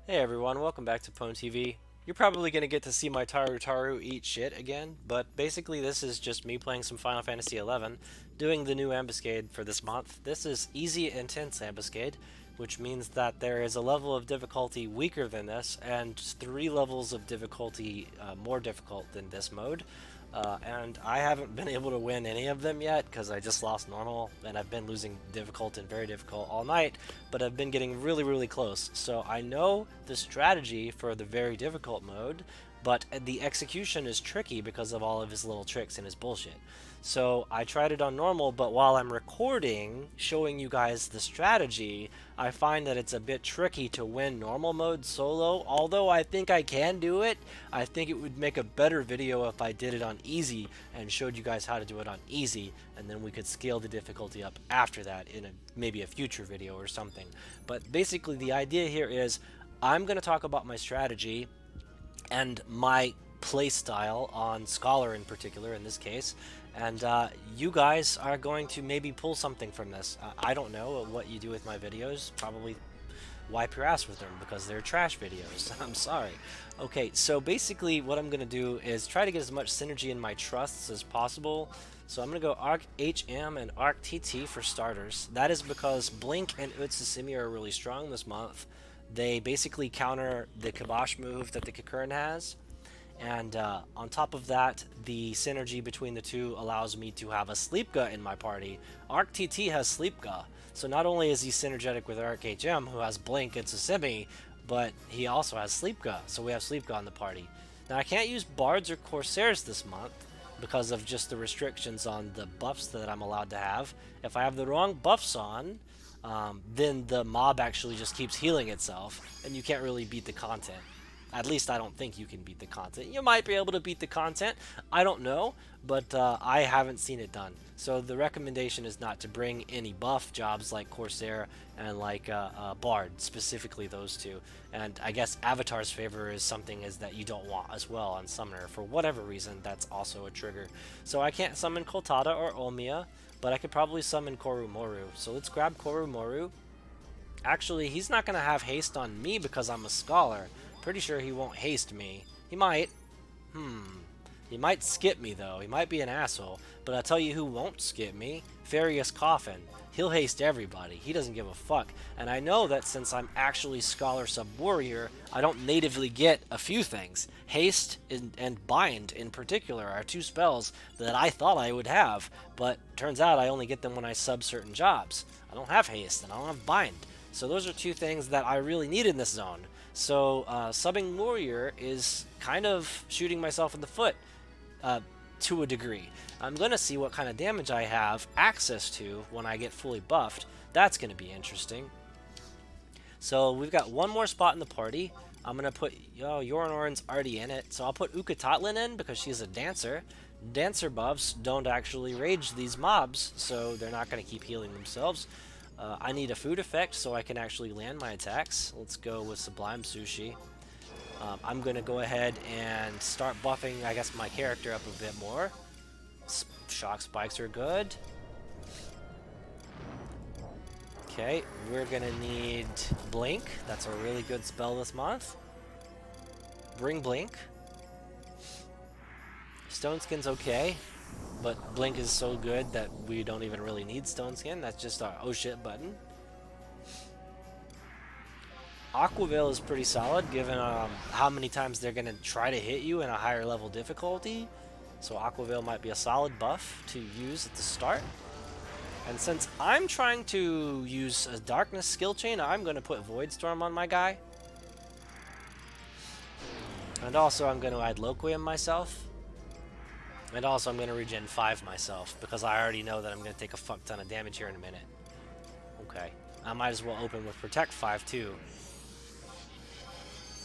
Hey everyone, welcome back to PwnTV. You're probably going to get to see my Taru eat shit again, but basically this is just me playing some Final Fantasy XI, doing the new Ambuscade for this month. This is Easy Intense Ambuscade, which means that there is a level of difficulty weaker than this, and 3 levels of difficulty more difficult than this mode. And I haven't been able to win any of them yet because I just lost normal and I've been losing difficult and very difficult all night, but I've been getting really close. So I know the strategy for the very difficult mode, but the execution is tricky because of all of his little tricks and his bullshit. So I tried it on normal, but while I'm recording, showing you guys the strategy, I find that it's a bit tricky to win normal mode solo. Although I think I can do it, I think it would make a better video if I did it on easy and showed you guys how to do it on easy, and then we could scale the difficulty up after that in maybe a future video or something. But basically the idea here is I'm going to talk about my strategy and my playstyle on Scholar in particular in this case, and you guys are going to maybe pull something from this. I don't know what you do with my videos, probably wipe your ass with them because they're trash videos. I'm sorry. Okay, so basically what I'm going to do is try to get as much synergy in my trusts as possible. So I'm going to go Arc HM and Arc TT for starters. That is because Blink and Utsusimi are really strong this month. They basically counter the Kibosh move that the Kikurin has. And on top of that, the synergy between the two allows me to have a Sleepga in my party. Arc TT has Sleepga, so not only is he synergetic with Arc HM, who has Blink and Susimi, but he also has Sleepga, so we have Sleepga in the party. Now I can't use Bards or Corsairs this month because of just the restrictions on the buffs that I'm allowed to have. If I have the wrong buffs on, then the mob actually just keeps healing itself, and you can't really beat the content. At least I don't think you can beat the content. You might be able to beat the content. I don't know, but I haven't seen it done. So the recommendation is not to bring any buff jobs like Corsair and like Bard, specifically those two. And I guess Avatar's Favor is something that you don't want as well on Summoner. For whatever reason, that's also a trigger. So I can't summon Koltada or Omiya, but I could probably summon Korumoru. So let's grab Korumoru. Actually, he's not going to have haste on me because I'm a Scholar. Pretty sure he won't haste me. He might. He might skip me, though. He might be an asshole. But I'll tell you who won't skip me. Farius Coffin. He'll haste everybody. He doesn't give a fuck. And I know that since I'm actually Scholar Sub-Warrior, I don't natively get a few things. Haste and Bind, in particular, are 2 spells that I thought I would have. But turns out I only get them when I sub certain jobs. I don't have Haste, and I don't have Bind. So those are 2 things that I really need in this zone. So subbing Warrior is kind of shooting myself in the foot to a degree. I'm going to see what kind of damage I have access to when I get fully buffed. That's going to be interesting. So we've got one more spot in the party. I'm going to put... Yorinorin's already in it. So I'll put Ukatatlin in because she's a dancer. Dancer buffs don't actually rage these mobs, so they're not going to keep healing themselves. I need a food effect so I can actually land my attacks. Let's go with Sublime Sushi. I'm going to go ahead and start buffing, I guess, my character up a bit more. Shock Spikes are good. Okay, we're going to need Blink. That's a really good spell this month. Bring Blink. Stone Skin's okay. But Blink is so good that we don't even really need Stone Skin. That's just our oh shit button. Aqua Veil is pretty solid given how many times they're going to try to hit you in a higher level difficulty. So Aqua Veil might be a solid buff to use at the start. And since I'm trying to use a Darkness skill chain, I'm going to put Void Storm on my guy. And also I'm going to add Loquium myself. And also I'm going to regen 5 myself, because I already know that I'm going to take a fuck ton of damage here in a minute. Okay. I might as well open with Protect 5 too.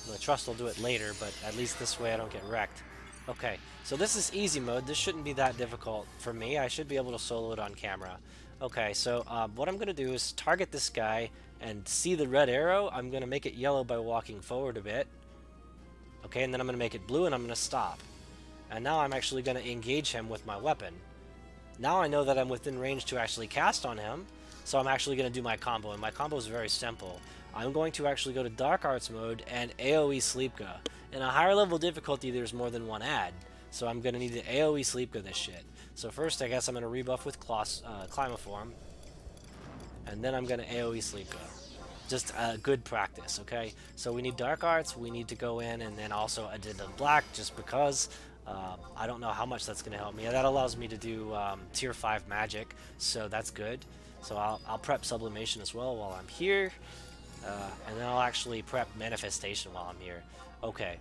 The Trust will do it later, but at least this way I don't get wrecked. Okay, so this is easy mode. This shouldn't be that difficult for me. I should be able to solo it on camera. Okay, so what I'm going to do is target this guy and see the red arrow. I'm going to make it yellow by walking forward a bit. Okay, and then I'm going to make it blue and I'm going to stop. And now I'm actually going to engage him with my weapon. Now I know that I'm within range to actually cast on him, So I'm actually going to do my combo, and my combo is very simple. I'm going to actually go to Dark Arts mode and AoE Sleepga. In a higher level difficulty, there's more than one ad, so I'm going to need to AoE Sleepga this shit. So first, I guess I'm going to rebuff with Climaform, and then I'm going to AoE Sleepga. Just good practice, okay? So we need Dark Arts, we need to go in, and then also Addendum Black, just because. I don't know how much that's going to help me. That allows me to do tier 5 magic, so that's good. So I'll prep Sublimation as well while I'm here, and then I'll actually prep Manifestation while I'm here. Okay.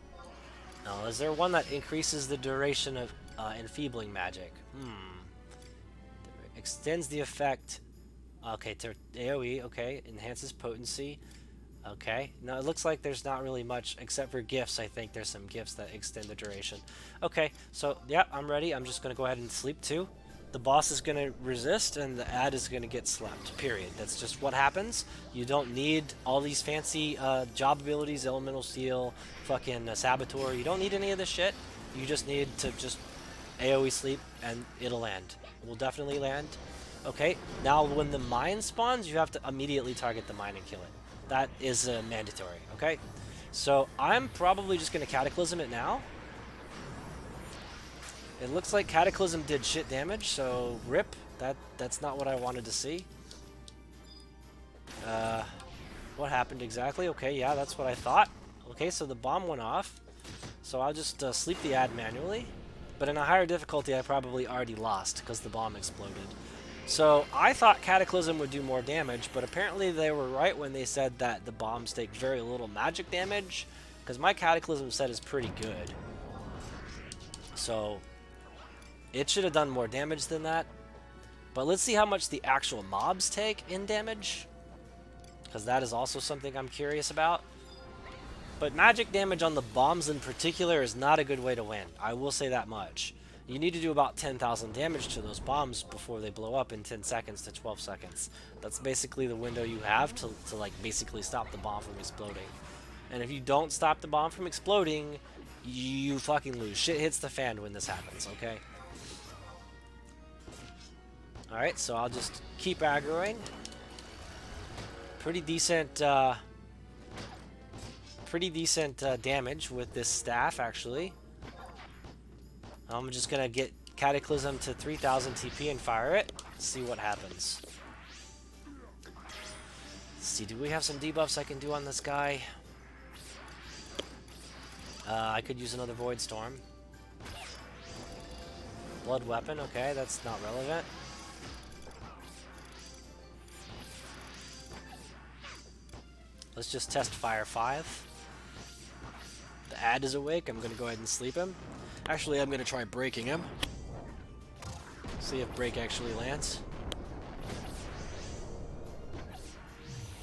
Now, is there one that increases the duration of Enfeebling magic? Extends the effect. Okay, to AoE, okay. Enhances potency. Okay. Now, it looks like there's not really much, except for gifts. I think there's some gifts that extend the duration. Okay, so, yeah, I'm ready. I'm just going to go ahead and sleep too. The boss is going to resist, and the ad is going to get slept, period. That's just what happens. You don't need all these fancy job abilities, Elemental Steel, fucking Saboteur. You don't need any of this shit. You just need to just AoE sleep, and it'll land. It will definitely land. Okay, now when the mine spawns, you have to immediately target the mine and kill it. That is mandatory, okay? So I'm probably just going to Cataclysm it now. It looks like Cataclysm did shit damage, so rip. That's not what I wanted to see. What happened exactly? Okay, yeah, that's what I thought. Okay, so the bomb went off. So I'll just sleep the ad manually. But in a higher difficulty, I probably already lost because the bomb exploded. So I thought Cataclysm would do more damage, but apparently they were right when they said that the bombs take very little magic damage, because my Cataclysm set is pretty good. So it should have done more damage than that. But let's see how much the actual mobs take in damage, because that is also something I'm curious about. But magic damage on the bombs in particular is not a good way to win. I will say that much. You need to do about 10,000 damage to those bombs before they blow up in 10 seconds to 12 seconds. That's basically the window you have to like basically stop the bomb from exploding. And if you don't stop the bomb from exploding, you fucking lose. Shit hits the fan when this happens, okay? Alright, so I'll just keep aggroing. Pretty decent damage with this staff, actually. I'm just gonna get Cataclysm to 3000 TP and fire it. See what happens. Let's see, do we have some debuffs I can do on this guy? I could use another Void Storm. Blood Weapon, okay, that's not relevant. Let's just test Fire 5. The ad is awake, I'm gonna go ahead and sleep him. Actually, I'm going to try breaking him. See if break actually lands.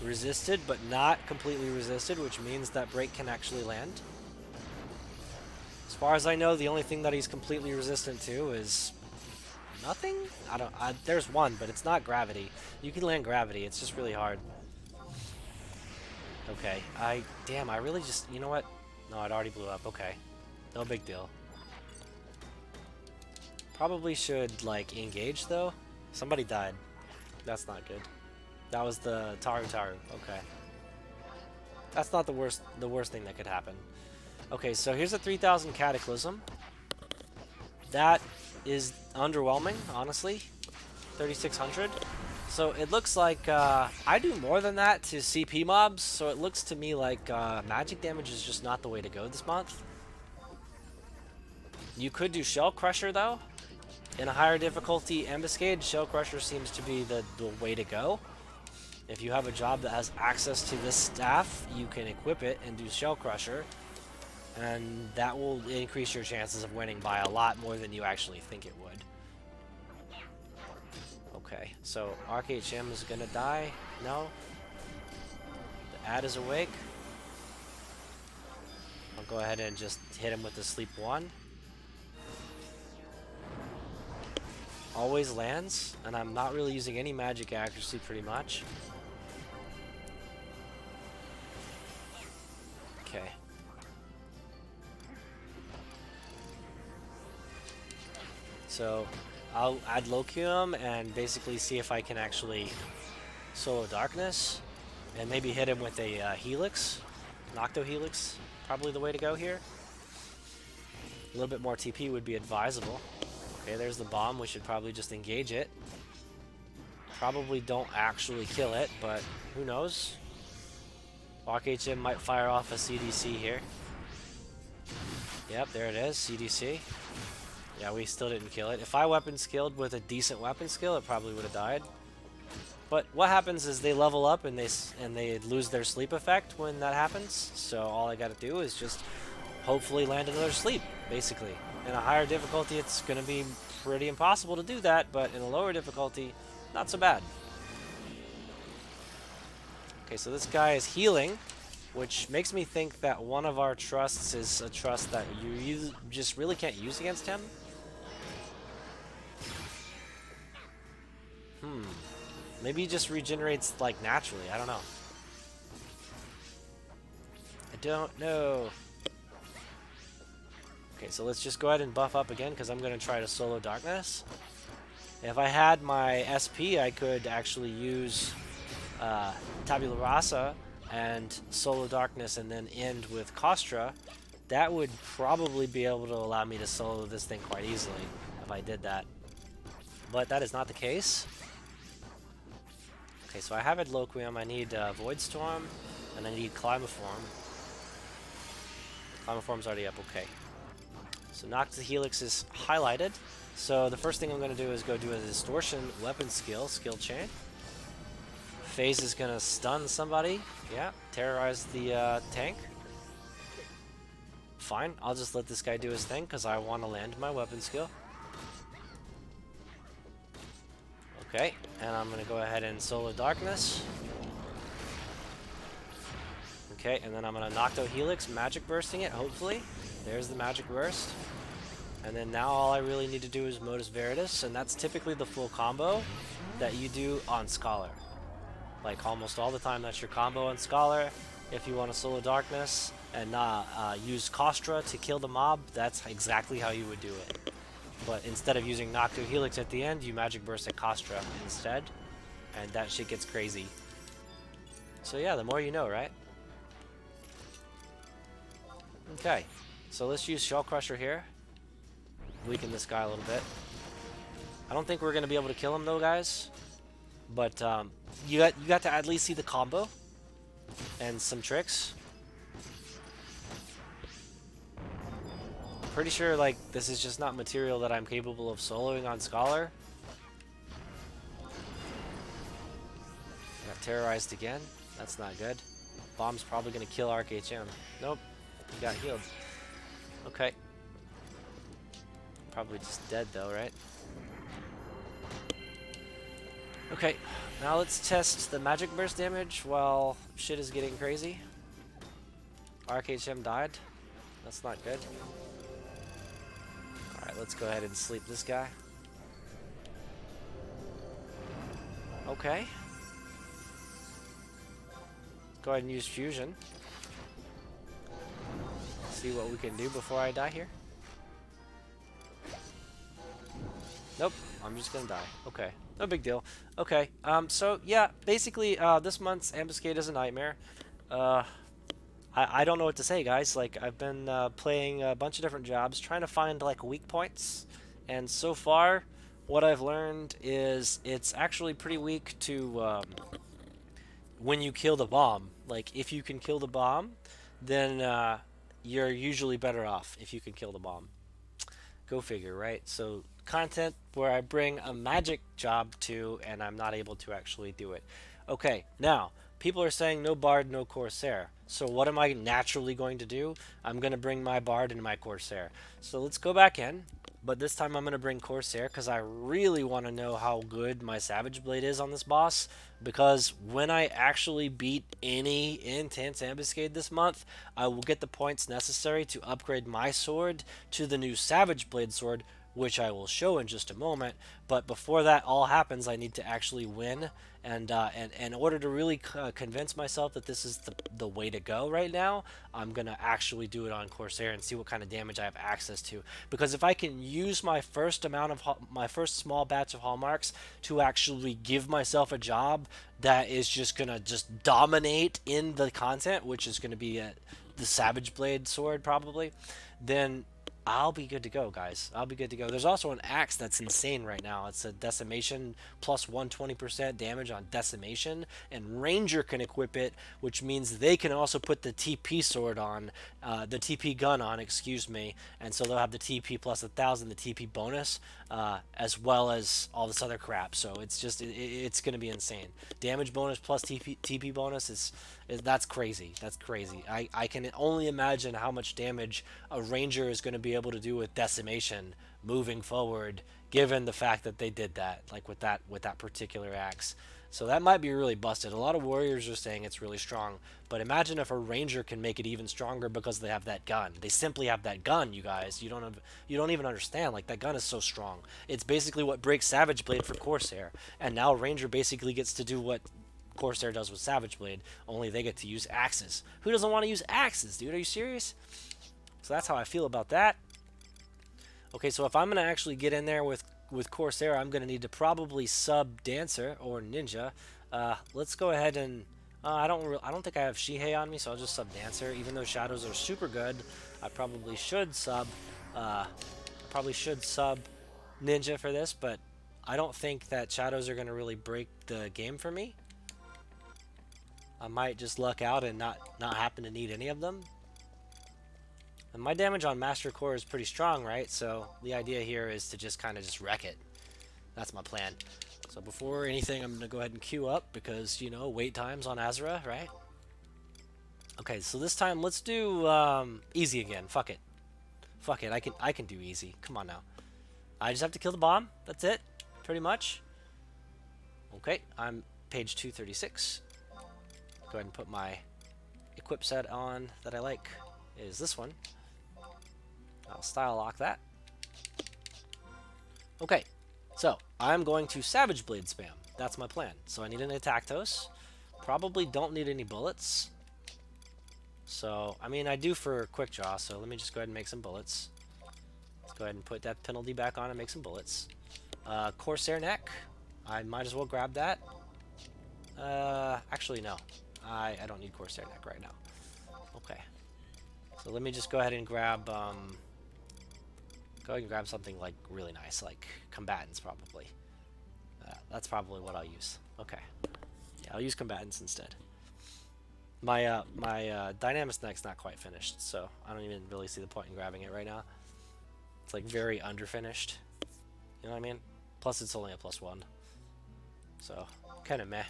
Resisted, but not completely resisted, which means that break can actually land. As far as I know, the only thing that he's completely resistant to is nothing? There's one, but it's not gravity. You can land gravity, it's just really hard. Okay, damn, I really just, you know what? No, it already blew up, okay. No big deal. Probably should, like, engage, though. Somebody died. That's not good. That was the Taru. Okay. That's not the worst thing that could happen. Okay, so here's a 3000 Cataclysm. That is underwhelming, honestly. 3600. So it looks like I do more than that to CP mobs, so it looks to me like magic damage is just not the way to go this month. You could do Shell Crusher, though. In a higher difficulty Ambuscade, Shell Crusher seems to be the way to go. If you have a job that has access to this staff, you can equip it and do Shell Crusher, and that will increase your chances of winning by a lot more than you actually think it would. Okay, so ArchHM is gonna die. No. The ad is awake. I'll go ahead and just hit him with the Sleep 1. Always lands, and I'm not really using any magic accuracy pretty much. Okay. So I'll add Lokium and basically see if I can actually Solo Darkness, and maybe hit him with a Helix. Nocto Helix, probably the way to go here. A little bit more TP would be advisable. Okay, there's the bomb. We should probably just engage it. Probably don't actually kill it, but who knows? HM might fire off a CDC here. Yep, there it is, CDC. Yeah, we still didn't kill it. If I weapon skilled with a decent weapon skill, it probably would have died. But what happens is they level up and they lose their sleep effect when that happens. So all I got to do is just hopefully land another sleep, basically. In a higher difficulty, it's going to be pretty impossible to do that, but in a lower difficulty, not so bad. Okay, so this guy is healing, which makes me think that one of our trusts is a trust that you just really can't use against him. Maybe he just regenerates, like, naturally. I don't know. I don't know. Okay, so let's just go ahead and buff up again, because I'm going to try to solo Darkness. If I had my SP, I could actually use Tabula Rasa and solo Darkness and then end with Kostra. That would probably be able to allow me to solo this thing quite easily if I did that. But that is not the case. Okay, so I have Adloquium, I need Void Storm, and I need Climaform. Climaform's already up, okay. So Noctis Helix is highlighted. So the first thing I'm going to do is go do a Distortion weapon skill chain. Phase is going to stun somebody. Yeah, terrorize the tank. Fine, I'll just let this guy do his thing because I want to land my weapon skill. Okay, and I'm going to go ahead and solo Darkness. Okay, and then I'm going to Nocto Helix, magic bursting it, hopefully. There's the magic burst. And then now all I really need to do is Modus Veritas, and that's typically the full combo that you do on Scholar. Like almost all the time, that's your combo on Scholar. If you want to solo Darkness and use Kostra to kill the mob, that's exactly how you would do it. But instead of using Nocto Helix at the end, you magic burst at Kostra instead, and that shit gets crazy. So yeah, the more you know, right? Okay, so let's use Shell Crusher here. Weaken this guy a little bit. I don't think we're going to be able to kill him though, guys. But you got to at least see the combo and some tricks. Pretty sure like this is just not material that I'm capable of soloing on Scholar. Got terrorized again. That's not good. Bomb's probably going to kill ArcHM. Nope. He got healed. Okay. Probably just dead though, right? Okay, now let's test the magic burst damage while shit is getting crazy. ArcHM died. That's not good. Alright, let's go ahead and sleep this guy. Okay. Go ahead and use fusion. See what we can do before I die here. Nope, I'm just gonna die. Okay, no big deal. Okay, so yeah, basically, this month's Ambuscade is a nightmare. I don't know what to say, guys. Like, I've been playing a bunch of different jobs, trying to find, like, weak points. And so far, what I've learned is it's actually pretty weak to, when you kill the bomb. Like, if you can kill the bomb, then, you're usually better off if you can kill the bomb. Go figure, right? So content where I bring a magic job to and I'm not able to actually do it. Okay, now people are saying no bard, no corsair. So what am I naturally going to do? I'm going to bring my bard and my corsair. So let's go back in, but this time I'm going to bring corsair because I really want to know how good my savage blade is on this boss, because when I actually beat any intense ambuscade this month, I will get the points necessary to upgrade my sword to the new savage blade sword, which I will show in just a moment. But before that all happens, I need to actually win. And in order to really convince myself that this is the way to go right now, I'm going to actually do it on Corsair and see what kind of damage I have access to. Because if I can use my first small batch of hallmarks to actually give myself a job that is just going to just dominate in the content, which is going to be the Savage Blade sword probably, then I'll be good to go, guys. I'll be good to go. There's also an axe that's insane right now. It's a decimation plus 120% damage on decimation, and Ranger can equip it, which means they can also put the TP sword on, the TP gun on, excuse me, and so they'll have the TP plus 1,000, the TP bonus, as well as all this other crap. So it's just, it's going to be insane. Damage bonus plus TP bonus is that's crazy. That's crazy. I can only imagine how much damage a Ranger is going to be able to do with decimation moving forward, given the fact that they did that, like with that particular axe. So that might be really busted. A lot of warriors are saying it's really strong, but imagine if a Ranger can make it even stronger because they have that gun. They simply have that gun, you guys. You don't even understand. Like, that gun is so strong. It's basically what breaks Savage Blade for Corsair, and now Ranger basically gets to do what Corsair does with Savage Blade, only they get to use axes. Who doesn't want to use axes, dude? Are you serious? So that's how I feel about that. Okay, so if I'm going to actually get in there with Corsair, I'm going to need to probably sub Dancer or Ninja. Let's go ahead and... I don't think I have Shihei on me, so I'll just sub Dancer. Even though Shadows are super good, I probably should sub Ninja for this, but I don't think that Shadows are going to really break the game for me. I might just luck out and not happen to need any of them. And my damage on Master Core is pretty strong, right? So the idea here is to just kind of just wreck it. That's my plan. So before anything, I'm going to go ahead and queue up because, you know, wait times on Azra, right? Okay, so this time let's do easy again. Fuck it. Fuck it. I can do easy. Come on now. I just have to kill the bomb. That's it. Pretty much. Okay, I'm page 236. Go ahead and put my equip set on that I like. Is this one. I'll style lock that. Okay, so I'm going to Savage Blade spam. That's my plan. So I need an Attactos. Probably don't need any bullets. So, I mean, I do for quick draw, so let me just go ahead and make some bullets. Let's go ahead and put that penalty back on and make some bullets. Corsair neck. I might as well grab that. Actually, no. I don't need Corsair neck right now. Okay. So let me just go ahead and grab something like really nice, like combatants probably. That's probably what I'll use. Okay. Yeah, I'll use combatants instead. My Dynamis neck's not quite finished, so I don't even really see the point in grabbing it right now. It's like very underfinished. You know what I mean? Plus it's only a +1. So, kind of meh.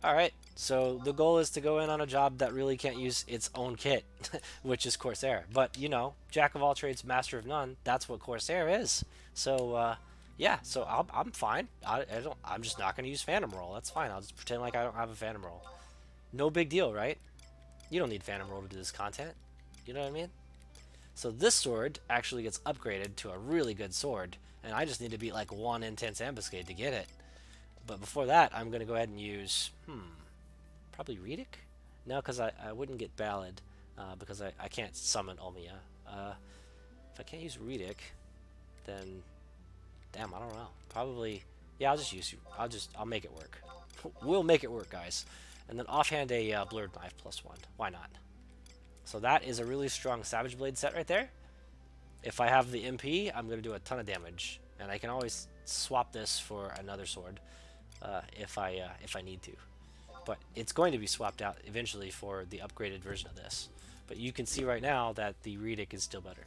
Alright, so the goal is to go in on a job that really can't use its own kit, which is Corsair. But, you know, Jack of all trades, master of none, that's what Corsair is. So, yeah, so I'm fine. I'm just not going to use Phantom Roll. That's fine. I'll just pretend like I don't have a Phantom Roll. No big deal, right? You don't need Phantom Roll to do this content. You know what I mean? So this sword actually gets upgraded to a really good sword, and I just need to beat like one intense ambuscade to get it. But before that, I'm going to go ahead and use, probably Redic? No, because I wouldn't get Ballad, because I can't summon Omiya. If I can't use Redic, then, damn, I don't know. Probably, yeah, I'll make it work. We'll make it work, guys. And then offhand a Blurred Knife +1. Why not? So that is a really strong Savage Blade set right there. If I have the MP, I'm going to do a ton of damage. And I can always swap this for another sword. If I need to, but it's going to be swapped out eventually for the upgraded version of this. But you can see right now that the Redic is still better.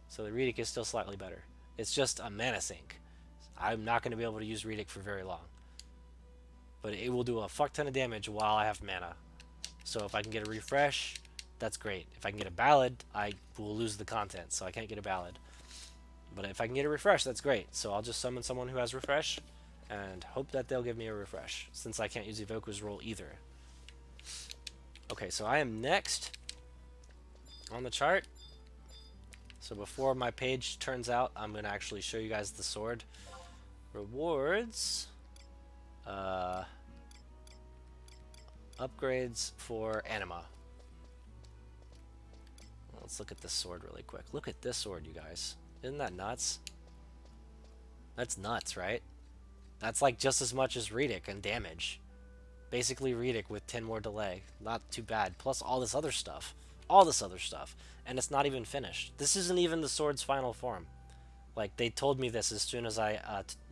So the Redic is still slightly better. It's just a mana sink. I'm not going to be able to use Redic for very long, but it will do a fuck ton of damage while I have mana. So if I can get a refresh, that's great. If I can get a Ballad, I will lose the content, so I can't get a Ballad. But if I can get a refresh, that's great. So I'll just summon someone who has refresh and hope that they'll give me a refresh, since I can't use Evoker's Roll either. Okay, so I am next on the chart. So before my page turns out, I'm going to actually show you guys the sword. Rewards. Upgrades for anima. Let's look at this sword really quick. Look at this sword, you guys. Isn't that nuts? That's nuts, right? That's like just as much as Redick in damage. Basically Redick with 10 more delay. Not too bad. Plus all this other stuff. All this other stuff. And it's not even finished. This isn't even the sword's final form. Like, they told me this as soon as I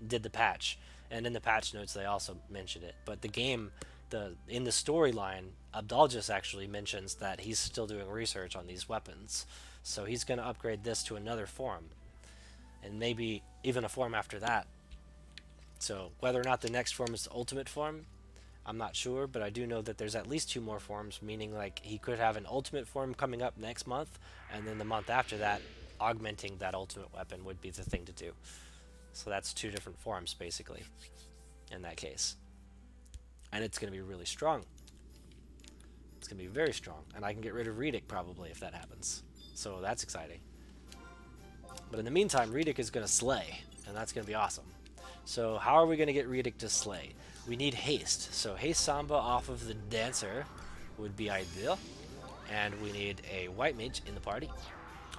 did the patch. And in the patch notes they also mentioned it. But the game, in the storyline, Abdaljas actually mentions that he's still doing research on these weapons. So he's going to upgrade this to another form. And maybe even a form after that. So whether or not the next form is the ultimate form, I'm not sure, but I do know that there's at least 2 more forms, meaning like he could have an ultimate form coming up next month, and then the month after that, augmenting that ultimate weapon would be the thing to do. So that's 2 different forms, basically, in that case. And it's going to be really strong. It's going to be very strong, and I can get rid of Redick probably if that happens. So that's exciting. But in the meantime, Redick is going to slay, and that's going to be awesome. So how are we going to get Redick to slay? We need haste. So haste Samba off of the dancer would be ideal. And we need a white mage in the party.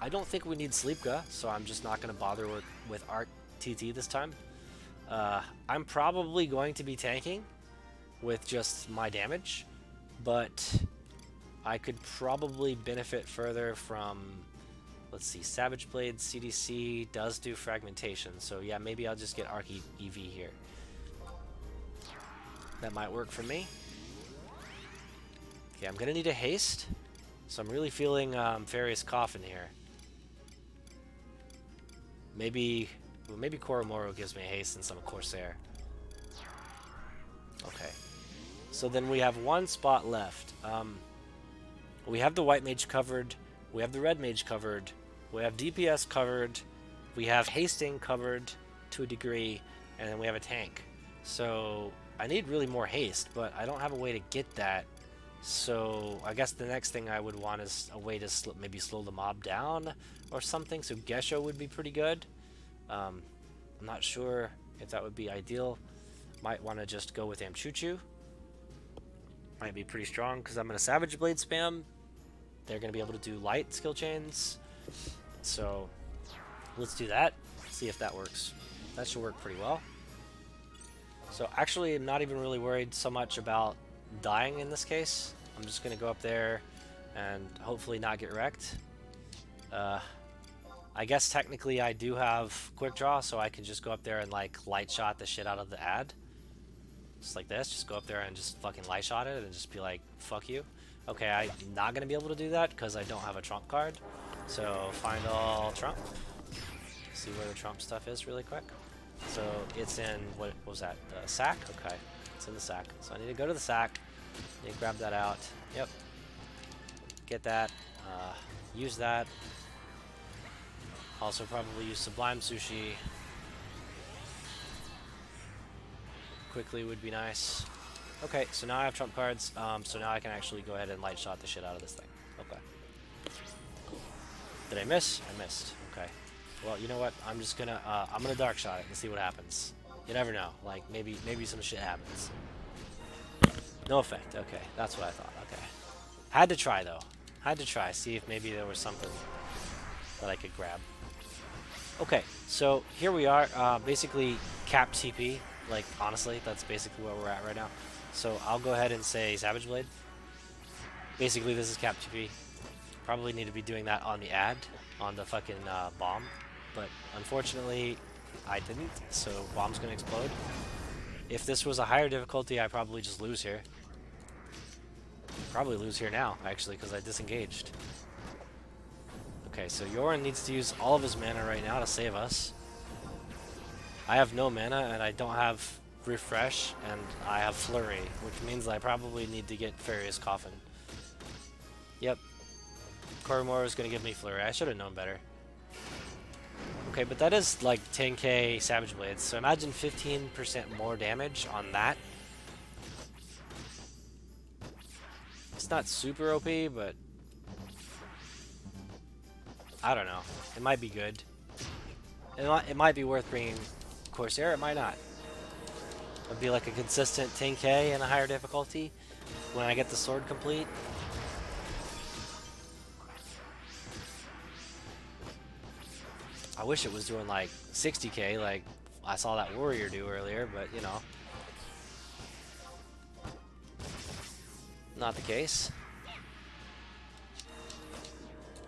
I don't think we need Sleepka, so I'm just not going to bother with Arc TT this time. I'm probably going to be tanking with just my damage, but I could probably benefit further from, let's see, Savage Blade CDC does do fragmentation, so yeah, maybe I'll just get Arc EV here. That might work for me. Okay, I'm gonna need a haste, so I'm really feeling Farius Coffin here. Maybe Koromoro gives me a haste and some Corsair. Okay, so then we have 1 spot left. We have the white mage covered, we have the red mage covered, we have DPS covered, we have hasting covered to a degree, and then we have a tank. So I need really more haste, but I don't have a way to get that. So I guess the next thing I would want is a way to maybe slow the mob down or something. So Gesho would be pretty good. I'm not sure if that would be ideal. Might want to just go with Amchuchu. Might be pretty strong because I'm going to Savage Blade spam. They're going to be able to do light skill chains. So let's do that. See if that works. That should work pretty well. So actually, I'm not even really worried so much about dying in this case. I'm just going to go up there and hopefully not get wrecked. I guess technically I do have quick draw, so I can just go up there and like light shot the shit out of the ad. Just like this, just go up there and just fucking light shot it and just be like, fuck you. Okay, I'm not going to be able to do that because I don't have a trump card. So find all trump. See where the trump stuff is really quick. So it's in, what was that, the sack? Okay, it's in the sack. So I need to go to the sack, need to grab that out. Yep. Get that, use that. Also probably use Sublime Sushi. Quickly would be nice. Okay, so now I have trump cards, so now I can actually go ahead and light shot the shit out of this thing. Okay. Did I miss? I missed. Okay. Well, you know what? I'm just gonna I'm gonna dark shot it and see what happens. You never know. Like maybe some shit happens. No effect. Okay, that's what I thought. Okay. Had to try though. Had to try. See if maybe there was something that I could grab. Okay, so here we are. Basically capped TP. Like honestly, that's basically where we're at right now. So I'll go ahead and say Savage Blade. Basically, this is capped TP. Probably need to be doing that on the ad, on the fucking bomb. But unfortunately, I didn't, so bomb's gonna explode. If this was a higher difficulty, I probably just lose here. Probably lose here now, actually, because I disengaged. Okay, so Yorin needs to use all of his mana right now to save us. I have no mana, and I don't have Refresh, and I have Flurry, which means I probably need to get Farius Coffin. Yep. Koromoro is going to give me Flurry. I should have known better. Okay, but that is like 10k Savage Blades, so imagine 15% more damage on that. It's not super OP, but I don't know. It might be good. It might be worth bringing Corsair. It might not. It'd be like a consistent 10k and a higher difficulty when I get the sword complete. I wish it was doing like 60k like I saw that warrior do earlier, but you know, not the case.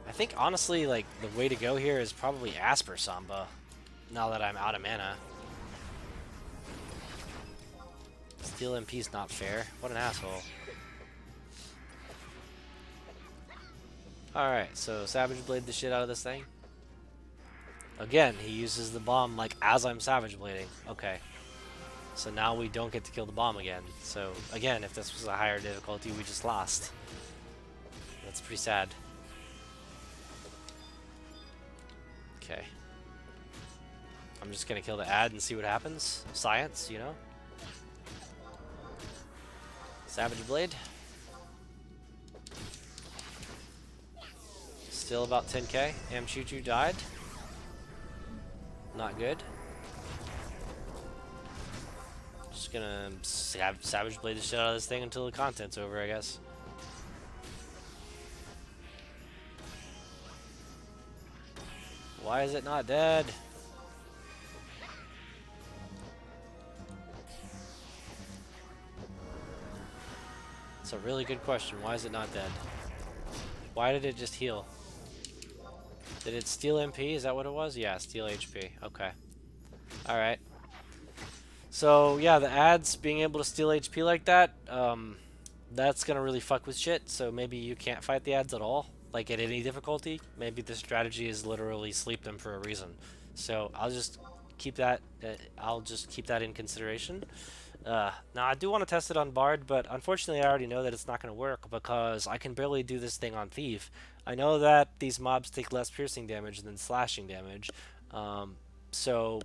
I think honestly, like, the way to go here is probably Asper Samba, now that I'm out of mana. Steel MP's not fair. What an asshole. Alright, so Savage Blade the shit out of this thing. Again, he uses the bomb like as I'm Savage Blading. Okay. So now we don't get to kill the bomb again. So again, if this was a higher difficulty, we just lost. That's pretty sad. Okay. I'm just gonna kill the ad and see what happens. Science, you know? Savage Blade. Still about 10k. Choo died. Not good. Just gonna Savage Blade the shit out of this thing until the content's over, I guess. Why is it not dead? It's a really good question. Why is it not dead? Why did it just heal? Did it steal MP? Is that what it was? Yeah, steal HP. Okay. Alright. So, yeah, the ads being able to steal HP like that, that's gonna really fuck with shit. So maybe you can't fight the ads at all, like at any difficulty. Maybe the strategy is literally sleep them for a reason. So I'll just keep that. I'll just keep that in consideration. Now I do want to test it on Bard, but unfortunately I already know that it's not going to work because I can barely do this thing on Thief. I know that these mobs take less piercing damage than slashing damage, so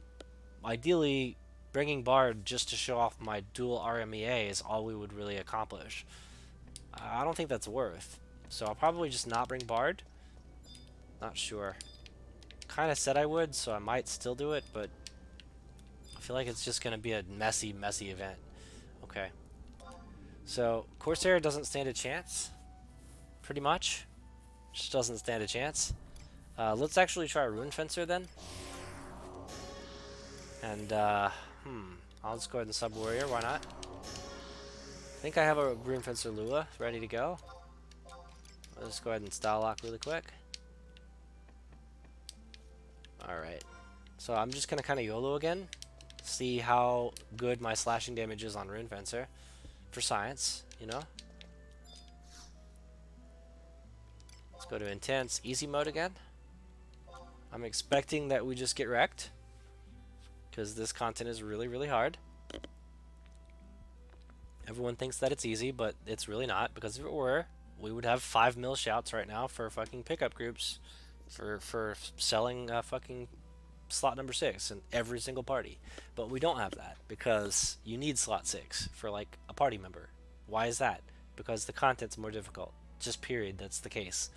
ideally bringing Bard just to show off my dual RMEA is all we would really accomplish. I don't think that's worth, so I'll probably just not bring Bard. Not sure. Kind of said I would, so I might still do it, but I feel like it's just going to be a messy event. Okay. So, Corsair doesn't stand a chance. Pretty much. Just doesn't stand a chance. Let's actually try Rune Fencer then. And, I'll just go ahead and sub Warrior, why not? I think I have a Rune Fencer Lua ready to go. Let's just go ahead and style lock really quick. Alright. So I'm just going to kind of YOLO again. See how good my slashing damage is on Rune Fencer. For science, you know? Let's go to Intense Easy Mode again. I'm expecting that we just get wrecked, because this content is really hard. Everyone thinks that it's easy, but it's really not, because if it were, we would have 5 mil shouts right now for fucking pickup groups for selling fucking slot number 6 in every single party. But we don't have that, because you need slot 6 for like a party member. Why is that? Because the content's more difficult. Just period, that's the case.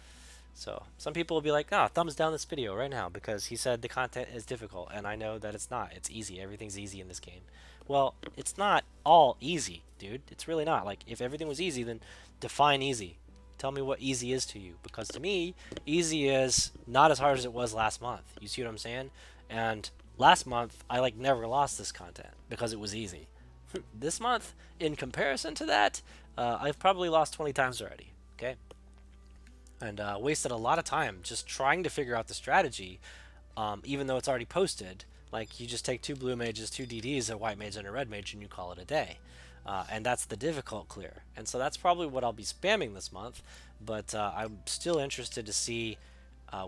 So some people will be like, ah, thumbs down this video right now because he said the content is difficult, and I know that it's not. It's easy. Everything's easy in this game. Well, it's not all easy, dude. It's really not. Like, if everything was easy, then define easy. Tell me what easy is to you, because to me, easy is not as hard as it was last month. You see what I'm saying? And last month, I like never lost this content because it was easy. This month, in comparison to that, I've probably lost 20 times already. Okay? And wasted a lot of time just trying to figure out the strategy, even though it's already posted. Like, you just take 2 blue mages, 2 DDs, a white mage, and a red mage, and you call it a day. And that's the difficult clear. And so that's probably what I'll be spamming this month, but I'm still interested to see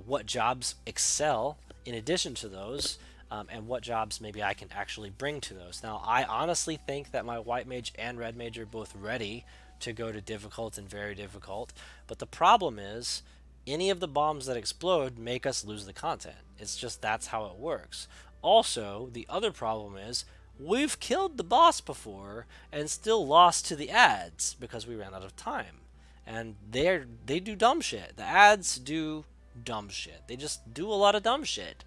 what jobs excel in addition to those, and what jobs maybe I can actually bring to those. Now, I honestly think that my white mage and red mage are both ready to go to difficult and very difficult, but the problem is any of the bombs that explode make us lose the content. It's just that's how it works. Also, the other problem is we've killed the boss before and still lost to the ads because we ran out of time. And they do dumb shit. The ads do dumb shit. They just do a lot of dumb shit.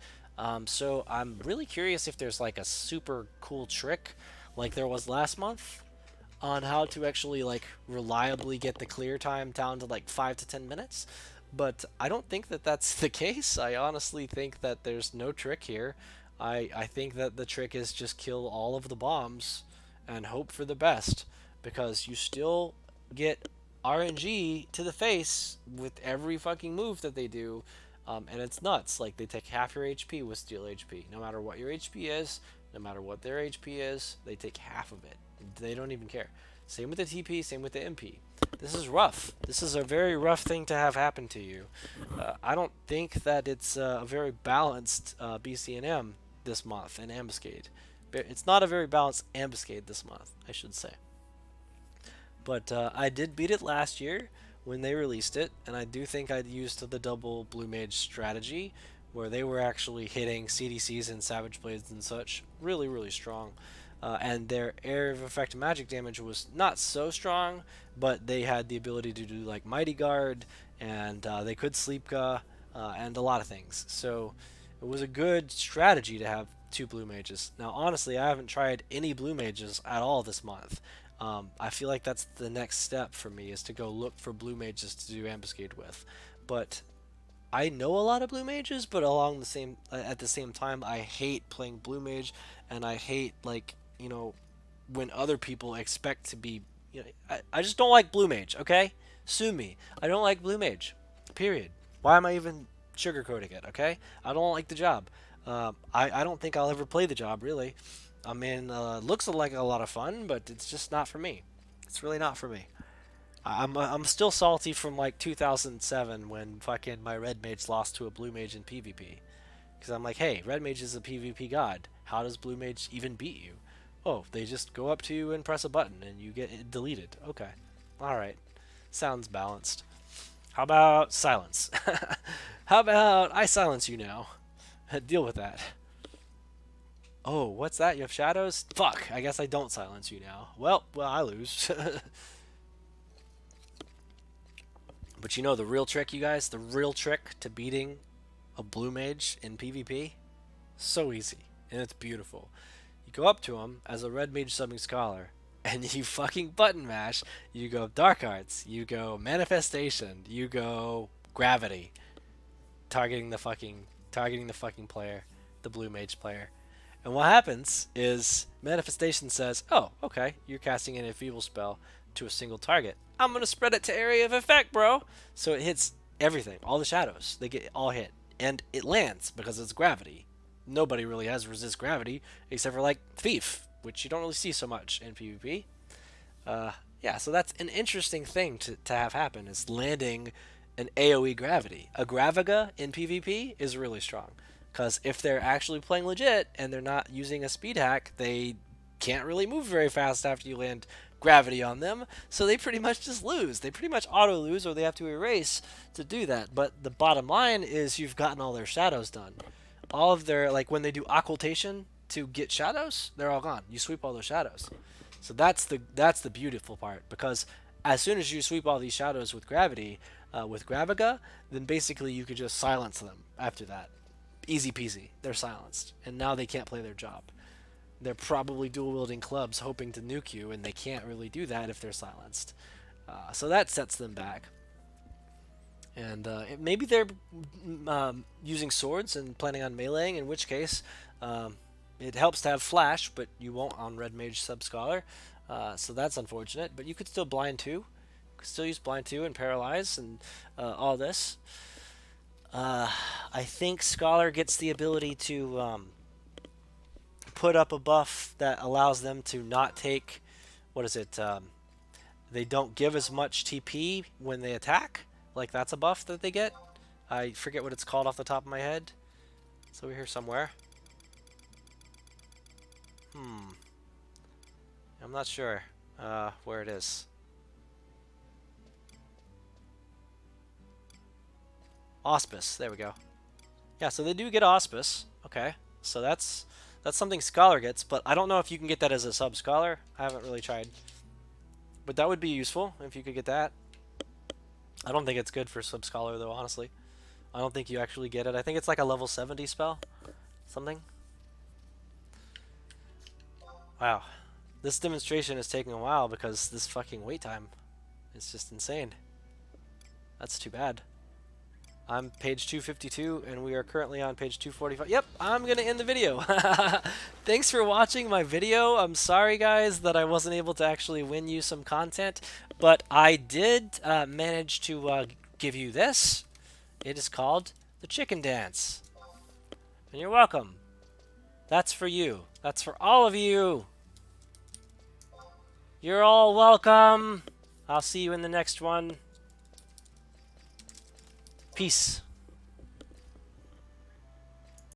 So I'm really curious if there's like a super cool trick like there was last month on how to actually like reliably get the clear time down to like 5 to 10 minutes. But I don't think that that's the case. I honestly think that there's no trick here. I think that the trick is just kill all of the bombs and hope for the best, because you still get RNG to the face with every fucking move that they do. And it's nuts. Like, they take half your HP with steal HP. No matter what your HP is, no matter what their HP is, they take half of it. They don't even care. Same with the TP, same with the MP. This is rough. This is a very rough thing to have happen to you. I don't think that it's a very balanced BCNM this month in Ambuscade. It's not a very balanced Ambuscade this month, I should say. But I did beat it last year when they released it, and I do think I used the double Blue Mage strategy, where they were actually hitting CDCs and Savage Blades and such really, really strong. And their area of effect magic damage was not so strong, but they had the ability to do like Mighty Guard, and they could Sleepka, and a lot of things. So it was a good strategy to have two Blue Mages. Now, honestly, I haven't tried any Blue Mages at all this month. I feel like that's the next step for me, is to go look for Blue Mages to do Ambuscade with. But I know a lot of Blue Mages, but at the same time, I hate playing Blue Mage, and I hate, like, you know, when other people expect to be, you know, I just don't like Blue Mage, okay? Sue me. I don't like Blue Mage. Period. Why am I even sugarcoating it, okay? I don't like the job. I don't think I'll ever play the job, really. I mean, looks like a lot of fun, but it's just not for me. It's really not for me. I'm still salty from like 2007 when fucking my red mage lost to a blue mage in PvP. Because I'm like, hey, red mage is a PvP god. How does blue mage even beat you? Oh, they just go up to you and press a button and you get it deleted. Okay. Alright. Sounds balanced. How about silence? How about I silence you now? Deal with that. Oh, what's that? You have shadows? Fuck, I guess I don't silence you now. Well, I lose. But you know the real trick, you guys? The real trick to beating a blue mage in PvP? So easy, and it's beautiful. You go up to him as a red mage subbing scholar, and you fucking button mash. You go Dark Arts, you go Manifestation, you go Gravity, targeting the fucking player, the blue mage player. And what happens is Manifestation says, oh, okay, you're casting an enfeeble spell to a single target. I'm going to spread it to area of effect, bro. So it hits everything, all the shadows. They get all hit. And it lands because it's gravity. Nobody really has resist gravity except for like Thief, which you don't really see so much in PvP. Yeah, so that's an interesting thing to have happen, is landing an AoE gravity. A Graviga in PvP is really strong. Because if they're actually playing legit and they're not using a speed hack, they can't really move very fast after you land gravity on them, so they pretty much just lose. They pretty much auto-lose, or they have to erase to do that. But the bottom line is you've gotten all their shadows done. All of their, like when they do occultation to get shadows, they're all gone. You sweep all those shadows. So that's the beautiful part, because as soon as you sweep all these shadows with gravity, with Graviga, then basically you could just silence them after that. Easy peasy. They're silenced. And now they can't play their job. They're probably dual-wielding clubs hoping to nuke you, and they can't really do that if they're silenced. So that sets them back. And maybe they're using swords and planning on meleeing, in which case it helps to have flash, but you won't on Red Mage Sub-Scholar. So that's unfortunate, but you could still blind 2. You could still use blind 2 and paralyze and all this. I think Scholar gets the ability to put up a buff that allows them to not take, what is it, they don't give as much TP when they attack. Like, that's a buff that they get. I forget what it's called off the top of my head. It's over here somewhere. I'm not sure where it is. Auspice, there we go. Yeah, so they do get Auspice. Okay, so that's something Scholar gets, but I don't know if you can get that as a sub-Scholar. I haven't really tried. But that would be useful if you could get that. I don't think it's good for sub-Scholar, though, honestly. I don't think you actually get it. I think it's like a level 70 spell. Something. Wow. This demonstration is taking a while because this fucking wait time is just insane. That's too bad. I'm page 252 and we are currently on page 245. Yep, I'm gonna end the video. Thanks for watching my video. I'm sorry guys that I wasn't able to actually win you some content, but I did manage to give you this. It is called the Chicken Dance. And you're welcome. That's for you. That's for all of you. You're all welcome. I'll see you in the next one. Peace.